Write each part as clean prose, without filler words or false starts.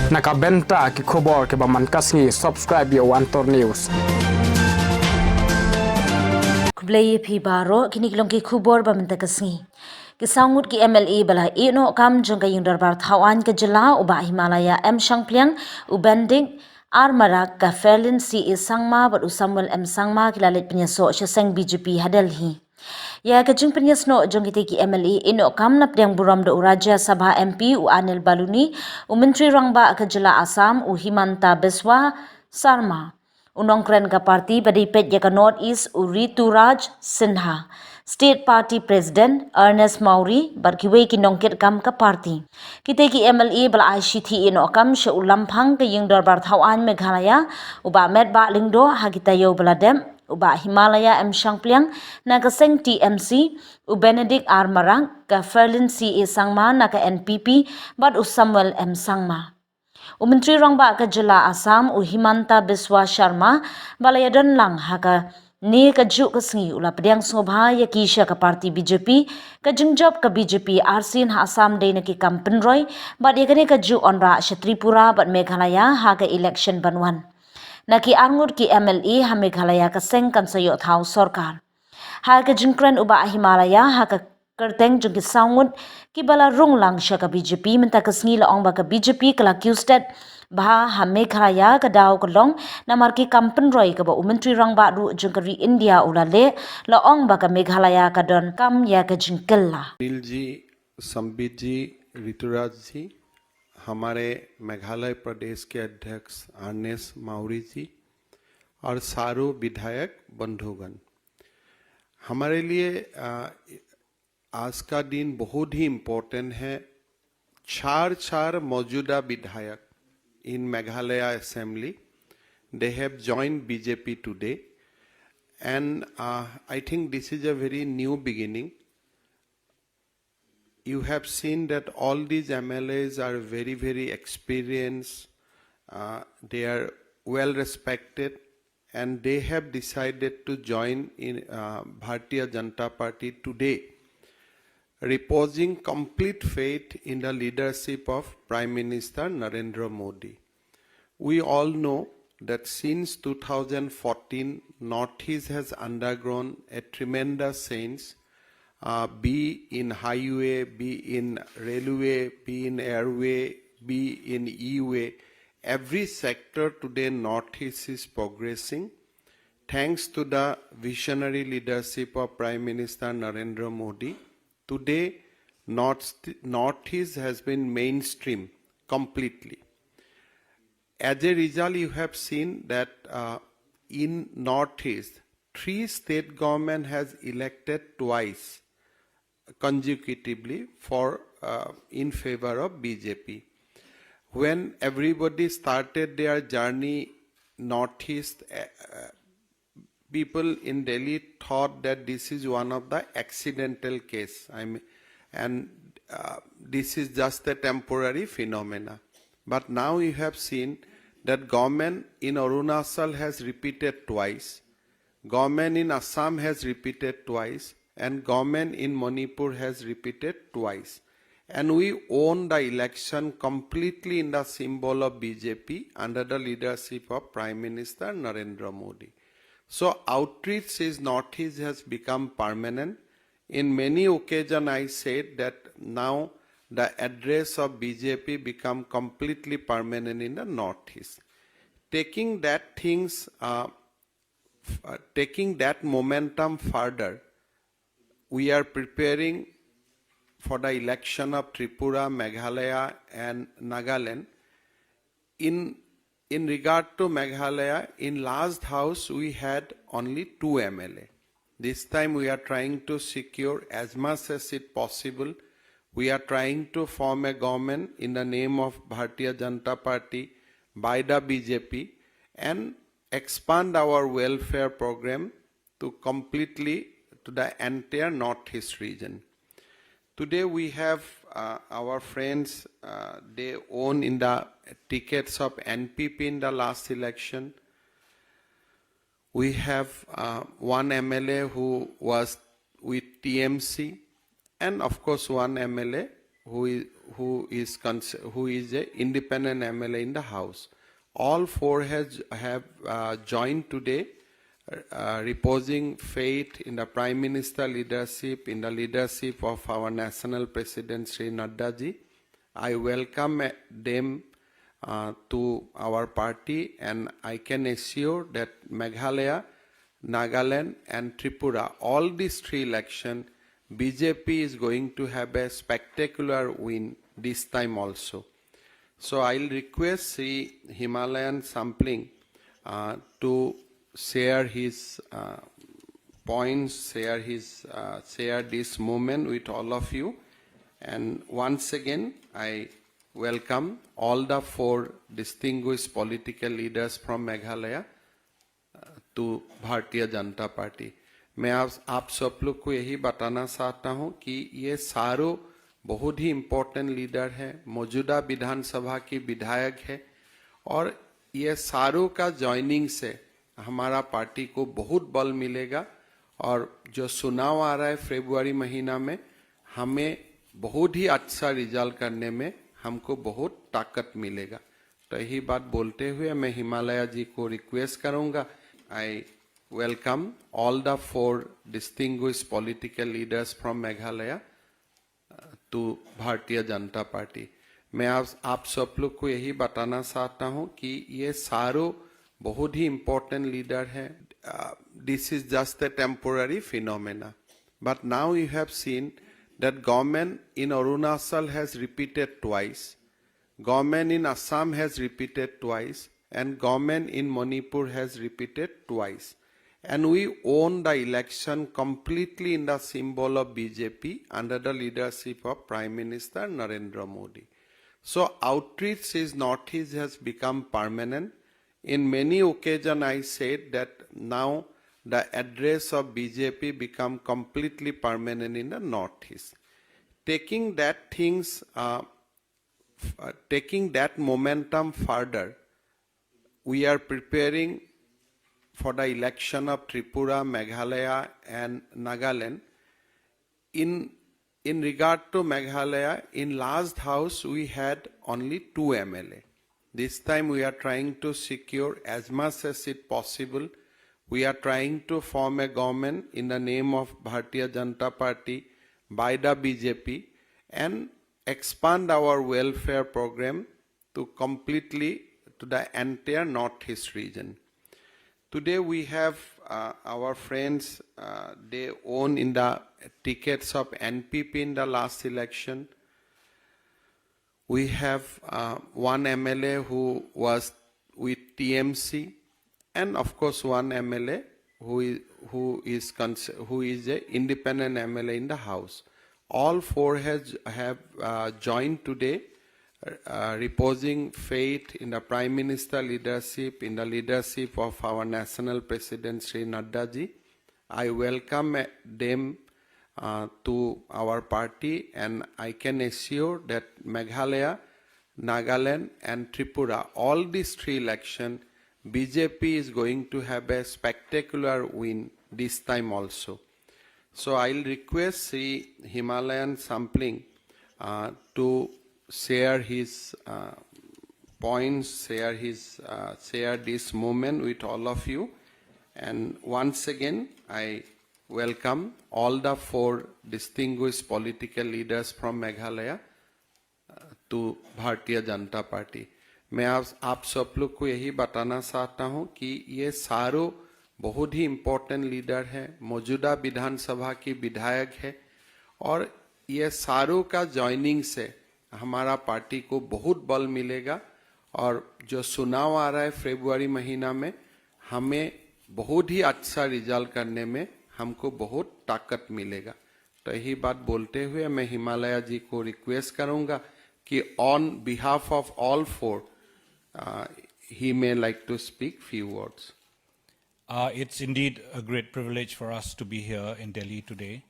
Nakabenta ki khubor ke baman kasngi subscribe yo Antor News. Kublai phi baro kini kilong ki khubor baman kasngi. Kisangut ki MLA bala iehnoh kam jong kayung darbar thawan ke jela uba Himalaya Shangpliang ubanding armarak ka Ferlin si Sangma bat Samuel Sangma kilalit pyniasoh Sha BJP Delhi. Ya kajing pyniasno jong kite ki MLA iehnoh kam na priang buram do Rajya Sabha MP u Anil Baluni u Menteri Rangba ke jela Assam u Himanta Biswa Sarma. Unongkren ka parti badi pet ya ka North East u Rituraj Sinha. State Party President Ernest Mauri barkiwe ki nongkit kam ka parti. Kite ki MLA bala ICT iehnoh kam she ulampang ke yung darbar thawan Meghalaya uba met ba lingdo hagita yo baladem uba Himalaya Shangpliang na ka seng TMC u Benedict Marang ka Ferlin si Sangma na ka NPP bat u Samuel Sangma. Menteri Rangba ke jela Assam u Himanta Biswa Sarma balayadan lang haka ni kajuk kesengi ula pediang sngobha ya kisha ka parti BJP ka jengjab ka BJP arsin ha Assam dei neki kampen roy bat ya kene kajuk onra Tripura bat Meghalaya ha ka election banwan naki angur ki MLA ha Meghalaya ka seng kan sayo thau sarkar ha ka jingkran uba Himalaya ha ka kerteng jong ki sangut ki bala rung lang sya ka BJP menta kesengi la ong ba ka BJP kala Q-state bah ha Meghalaya ka daw ka long namar ki kampen roy ka ba Menteri Rangba ru jong ka India ulale la ong ba ka Meghalaya ka don kam ya ka jingkel la Anil ji, Sambit जी, ऋतुराज जी, हमारे मेघालय प्रदेश के अध्यक्ष Ernest Maori जी और सारो विधायक बंधुगण, हमारे लिए आज का दिन बहुत ही इम्पोर्टेंट है। चार मौजूदा विधायक in Meghalaya Assembly, they have joined BJP today, and I think this is a very new beginning. You have seen that all these MLAs are very experienced, they are well respected, and they have decided to join in Bharatiya Janata Party today, reposing complete faith in the leadership of Prime Minister Narendra Modi. We all know that since 2014, Northeast has undergone a tremendous change, be in highway, be in railway, be in airway, be in e-way. Every sector today Northeast is progressing thanks to the visionary leadership of Prime Minister Narendra Modi. Today, Northeast has been mainstream completely. As a result, you have seen that in Northeast, 3 state government has elected twice consecutively for in favor of BJP. When everybody started their journey Northeast, people in Delhi thought that this is one of the accidental case. This is just a temporary phenomena. But now you have seen that government in Arunachal has repeated twice, government in Assam has repeated twice, and government in Manipur has repeated twice. And we won the election completely in the symbol of BJP under the leadership of Prime Minister Narendra Modi. So outreach is Northeast has become permanent. In many occasions I said that now the address of BJP become completely permanent in the Northeast. Taking that momentum further, we are preparing for the election of Tripura, Meghalaya and Nagaland. In regard to Meghalaya, in last house we had only 2 MLA. This time we are trying to secure as much as it possible. We are trying to form a government in the name of Bharatiya Janata Party by the BJP and expand our welfare program to completely to the entire Northeast region. Today we have our friends, they own in the tickets of NPP in the last election. We have one MLA who was with TMC, and of course one MLA who is a independent MLA in the House. All four have joined today, reposing faith in the Prime Minister leadership, in the leadership of our National President Sri Nadda ji. I welcome them to our party, and I can assure that Meghalaya, Nagaland and Tripura, all these three elections, BJP is going to have a spectacular win this time also. So I'll request Sri Himalayan Sampling to share his points, share this moment with all of you. And once again, I welcome all the four distinguished political leaders from Meghalaya to Bharatiya Janata party. मैं आप सब लोग को यही बताना चाहता हूं कि ये सारों बहुत ही इम्पोर्टेंट लीडर है, मौजूदा विधानसभा की विधायक है, और ये सारों का ज्वाइनिंग से हमारा पार्टी को बहुत बल मिलेगा, और जो चुनाव आ रहा है फरवरी महीना में, हमें बहुत ही अच्छा रिजल्ट करने में हमको बहुत ताकत मिलेगा. तो यही बात बोलते हुए मैं हिमालय जी को रिक्वेस्ट करूंगा. I welcome all the four distinguished political leaders from Meghalaya to Bharatiya Janata party. मैं आप सब लोग को यही बताना चाहता हूं कि ये सारों बहुत ही इम्पोर्टेंट लीडर है. This is just a temporary phenomena, but now you have seen that government in Arunachal has repeated twice, government in Assam has repeated twice, and government in Manipur has repeated twice. And we won the election completely in the symbol of BJP under the leadership of Prime Minister Narendra Modi. So outreach is Northeast has become permanent. In many occasions I said that now the address of BJP become completely permanent in the Northeast. Taking that momentum further, we are preparing for the election of Tripura, Meghalaya and Nagaland. In regard to Meghalaya, in last house we had only 2 MLA. This time we are trying to secure as much as it possible. We are trying to form a government in the name of Bharatiya Janata Party by the BJP and expand our welfare program to completely to the entire Northeast region. Today we have our friends, they won in the tickets of NPP in the last election. We have one MLA who was with TMC, and of course one MLA who is a independent MLA in the House. All four have joined today, reposing faith in the Prime Minister leadership, in the leadership of our National President Sri Nadda ji. I welcome them to our party, and I can assure that Meghalaya, Nagaland and Tripura, all these three elections, BJP is going to have a spectacular win this time also. So I'll request Sri Himalayan Sampling to share his points, share this moment with all of you. And once again, I welcome all the four distinguished political leaders from Meghalaya to Bharatiya Janata party. मैं आप सब लोग को यही बताना चाहता हूं कि ये सारों बहुत ही इम्पोर्टेंट लीडर है, मौजूदा विधानसभा की विधायक है, और ये सारों का ज्वाइनिंग से हमारा पार्टी को बहुत बल मिलेगा, और जो चुनाव आ रहा है फरवरी महीना में, हमें बहुत ही अच्छा रिजल्ट करने में हमको बहुत ताकत मिलेगा. तो यही बात बोलते हुए मैं हिमालय जी को रिक्वेस्ट करूंगा कि on behalf of all four he may like to speak few words. It's indeed a great privilege for us to be here in Delhi today.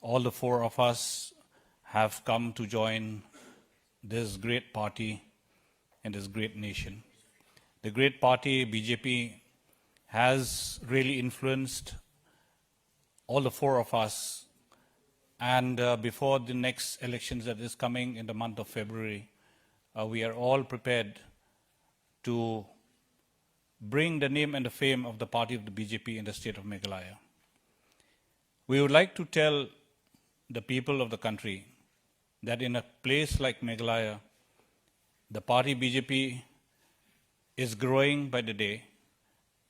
All the four of us have come to join this great party and this great nation. The great party, BJP, has really influenced all the four of us And before the next elections that is coming in the month of February, we are all prepared to bring the name and the fame of the party of the BJP in the state of Meghalaya. We would like to tell the people of the country that in a place like Meghalaya, the party BJP is growing by the day,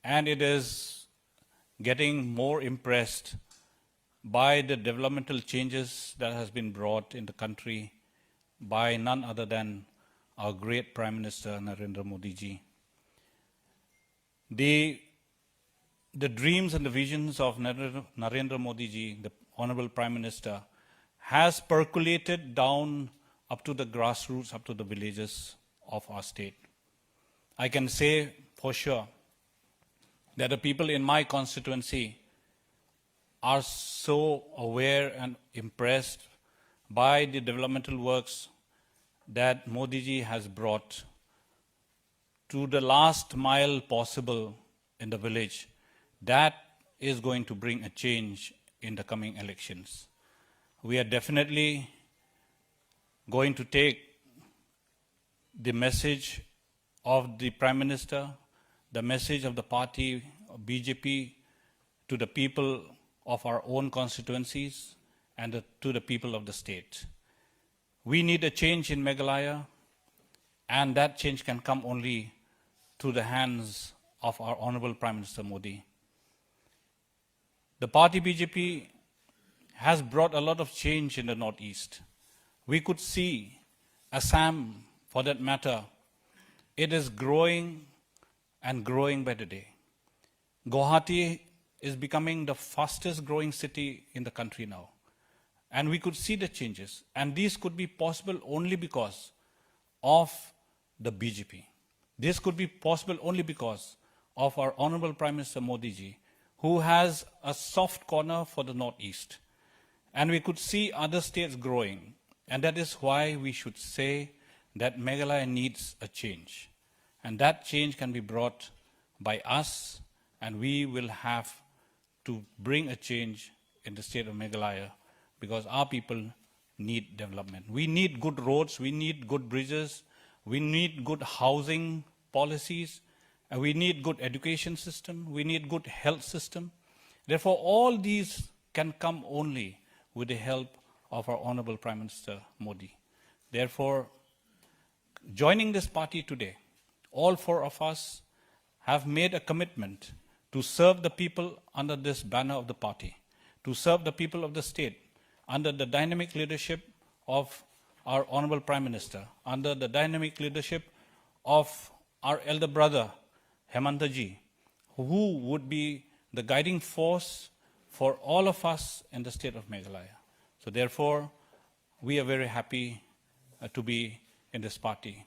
and it is getting more impressed by the developmental changes that has been brought in the country by none other than our great Prime Minister Narendra Modi ji. The dreams and the visions of Narendra Modi ji, the Honorable Prime Minister, has percolated down up to the grassroots, up to the villages of our state. I can say for sure that the people in my constituency are so aware and impressed by the developmental works that Modi ji has brought to the last mile possible in the village. That is going to bring a change in the coming elections. We are definitely going to take the message of the Prime Minister, the message of the party of BJP to the people of our own constituencies and to the people of the state. We need a change in Meghalaya, and that change can come only through the hands of our Honorable Prime Minister Modi. The party BJP has brought a lot of change in the Northeast. We could see Assam, for that matter, it is growing and growing by the day. Guwahati is becoming the fastest growing city in the country now. And we could see the changes. And these could be possible only because of the BJP. This could be possible only because of our Honorable Prime Minister Modi ji, who has a soft corner for the Northeast. And we could see other states growing. And that is why we should say that Meghalaya needs a change. And that change can be brought by us, and we will have to bring a change in the state of Meghalaya because our people need development. We need good roads, we need good bridges, we need good housing policies, and we need good education system, we need good health system. Therefore, all these can come only with the help of our Honorable Prime Minister Modi. Therefore, joining this party today, all four of us have made a commitment to serve the people under this banner of the party, to serve the people of the state under the dynamic leadership of our Honorable Prime Minister, under the dynamic leadership of our elder brother, Hemanta ji, who would be the guiding force for all of us in the state of Meghalaya. So therefore, we are very happy to be in this party.